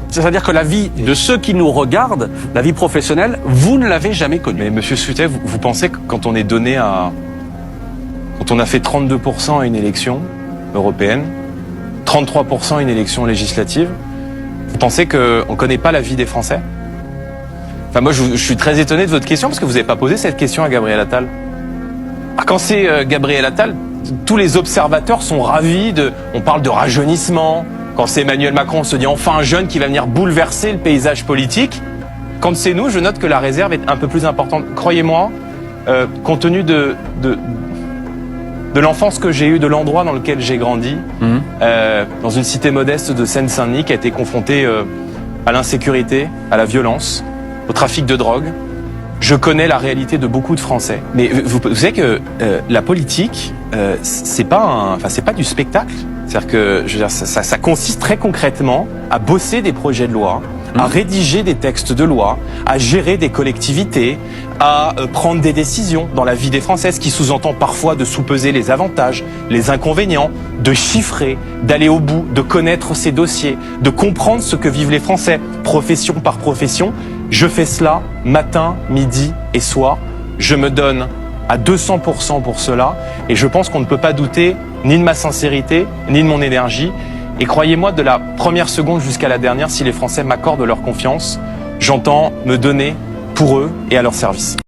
C'est-à-dire que la vie de ceux qui nous regardent, la vie professionnelle, vous ne l'avez jamais connue. Mais Monsieur Sutet, vous pensez que quand on est donné à... Quand on a fait 32% à une élection européenne, 33% à une élection législative, vous pensez qu'on ne connaît pas la vie des Français? Enfin, moi, je suis très étonné de votre question parce que vous n'avez pas posé cette question à Gabriel Attal. Quand c'est Gabriel Attal, tous les observateurs sont ravis on parle de rajeunissement. Quand c'est Emmanuel Macron, on se dit enfin un jeune qui va venir bouleverser le paysage politique. Quand c'est nous, je note que la réserve est un peu plus importante. Croyez-moi, compte tenu de l'enfance que j'ai eue, de l'endroit dans lequel j'ai grandi, dans une cité modeste de Seine-Saint-Denis qui a été confrontée à l'insécurité, à la violence, au trafic de drogue, je connais la réalité de beaucoup de Français. Mais vous savez que la politique, c'est pas du spectacle. C'est-à-dire que je veux dire, ça consiste très concrètement à bosser des projets de loi, à rédiger des textes de loi, à gérer des collectivités, à prendre des décisions dans la vie des Français, ce qui sous-entend parfois de sous-peser les avantages, les inconvénients, de chiffrer, d'aller au bout, de connaître ces dossiers, de comprendre ce que vivent les Français, profession par profession. Je fais cela matin, midi et soir. Je me donne à 200% pour cela et je pense qu'on ne peut pas douter ni de ma sincérité, ni de mon énergie. Et croyez-moi, de la première seconde jusqu'à la dernière, si les Français m'accordent leur confiance, j'entends me donner pour eux et à leur service.